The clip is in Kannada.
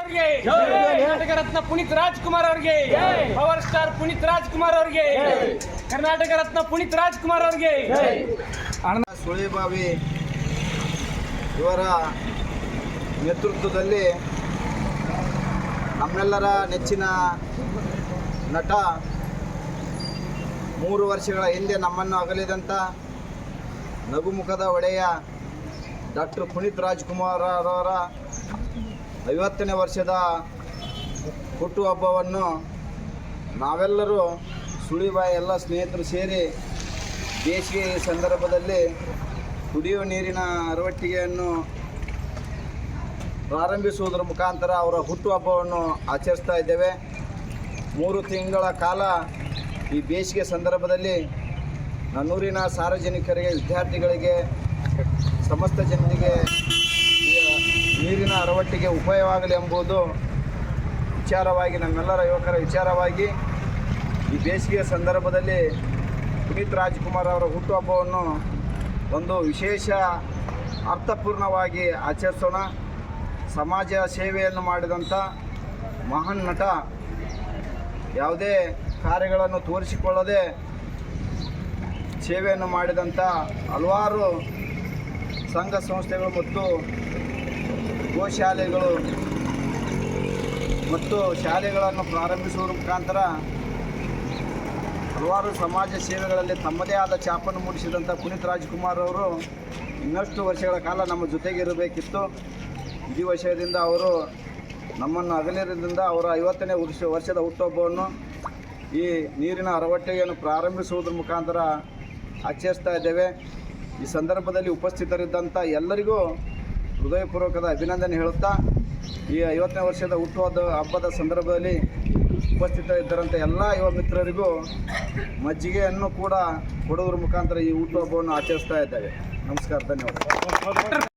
ಅವರಿಗೆ, ಕರ್ನಾಟಕ ರತ್ನ ಪುನೀತ್ ರಾಜ್ಕುಮಾರ್ ಅವರಿಗೆ, ಪವರ್ ಸ್ಟಾರ್ ಪುನೀತ್ ರಾಜ್ಕುಮಾರ್ ಅವರಿಗೆ, ಕರ್ನಾಟಕ ರತ್ನ ಪುನೀತ್ ರಾಜ್ಕುಮಾರ್ ಅವರಿಗೆ. ಸುಳಿಬಾವಿ ಇವರ ನೇತೃತ್ವದಲ್ಲಿ ನಮ್ಮೆಲ್ಲರ ನೆಚ್ಚಿನ ನಟ 3 ವರ್ಷಗಳ ಹಿಂದೆ ನಮ್ಮನ್ನು ಅಗಲಿದಂಥ ನಗುಮುಖದ ಒಡೆಯ ಡಾಕ್ಟರ್ ಪುನೀತ್ ರಾಜ್ಕುಮಾರ್ ಅವರ 50ನೇ ವರ್ಷದ ಹುಟ್ಟುಹಬ್ಬವನ್ನು ನಾವೆಲ್ಲರೂ ಸುಳಿಬಾಯಿ ಎಲ್ಲ ಸ್ನೇಹಿತರು ಸೇರಿ ಬೇಸಿಗೆ ಸಂದರ್ಭದಲ್ಲಿ ಕುಡಿಯುವ ನೀರಿನ ಅರವಟ್ಟಿಗೆಯನ್ನು ಪ್ರಾರಂಭಿಸುವುದರ ಮುಖಾಂತರ ಅವರ ಹುಟ್ಟುಹಬ್ಬವನ್ನು ಆಚರಿಸ್ತಾ ಇದ್ದೇವೆ. 3 ತಿಂಗಳ ಕಾಲ ಈ ಬೇಸಿಗೆ ಸಂದರ್ಭದಲ್ಲಿ ನನ್ನೂರಿನ ಸಾರ್ವಜನಿಕರಿಗೆ, ವಿದ್ಯಾರ್ಥಿಗಳಿಗೆ, ಸಮಸ್ತ ಜನರಿಗೆ ನೀರಿನ ಅರವಟ್ಟಿಗೆ ಉಪಯೋಗವಾಗಲಿ ಎಂಬುದು ವಿಚಾರವಾಗಿ, ನಮ್ಮೆಲ್ಲರ ಯುವಕರ ವಿಚಾರವಾಗಿ ಈ ಬೇಸಿಗೆಯ ಸಂದರ್ಭದಲ್ಲಿ ಪುನೀತ್ ರಾಜ್ಕುಮಾರ್ ಅವರ ಹುಟ್ಟುಹಬ್ಬವನ್ನು ಒಂದು ವಿಶೇಷ ಅರ್ಥಪೂರ್ಣವಾಗಿ ಆಚರಿಸೋಣ. ಸಮಾಜ ಸೇವೆಯನ್ನು ಮಾಡಿದಂಥ ಮಹಾನ್ ನಟ, ಯಾವುದೇ ಕಾರ್ಯಗಳನ್ನು ತೋರಿಸಿಕೊಳ್ಳದೆ ಸೇವೆಯನ್ನು ಮಾಡಿದಂಥ ಹಲವಾರು ಸಂಘ ಸಂಸ್ಥೆಗಳು ಮತ್ತು ಗೋಶಾಲೆಗಳು ಮತ್ತು ಶಾಲೆಗಳನ್ನು ಪ್ರಾರಂಭಿಸುವುದರ ಮುಖಾಂತರ ಹಲವಾರು ಸಮಾಜ ಸೇವೆಗಳಲ್ಲಿ ತಮ್ಮದೇ ಆದ ಛಾಪನ್ನು ಮೂಡಿಸಿದಂಥ ಪುನೀತ್ ರಾಜ್ಕುಮಾರ್ ಅವರು ಇನ್ನಷ್ಟು ವರ್ಷಗಳ ಕಾಲ ನಮ್ಮ ಜೊತೆಗಿರಬೇಕಿತ್ತು. ಈ ವಿಷಯದಿಂದ ಅವರು ನಮ್ಮನ್ನು ಅಗಲಿರೋದ್ರಿಂದ ಅವರ 50ನೇ ವರ್ಷದ ಹುಟ್ಟುಹಬ್ಬವನ್ನು ಈ ನೀರಿನ ಅರವಟ್ಟಿಗೆಯನ್ನು ಪ್ರಾರಂಭಿಸುವುದರ ಮುಖಾಂತರ ಆಚರಿಸ್ತಾ ಇದ್ದೇವೆ. ಈ ಸಂದರ್ಭದಲ್ಲಿ ಉಪಸ್ಥಿತರಿದ್ದಂಥ ಎಲ್ಲರಿಗೂ ಹೃದಯಪೂರ್ವಕದ ಅಭಿನಂದನೆ ಹೇಳುತ್ತಾ, ಈ 50ನೇ ವರ್ಷದ ಹಬ್ಬದ ಸಂದರ್ಭದಲ್ಲಿ ಉಪಸ್ಥಿತರಿದ್ದರಂಥ ಎಲ್ಲ ಯುವ ಮಿತ್ರರಿಗೂ ಮಜ್ಜಿಗೆಯನ್ನು ಕೂಡ ಕೊಡುವುದರ ಮುಖಾಂತರ ಈ ಹುಟ್ಟುಹಬ್ಬವನ್ನು ಆಚರಿಸ್ತಾ ಇದ್ದೇವೆ. ನಮಸ್ಕಾರ, ಧನ್ಯವಾದ.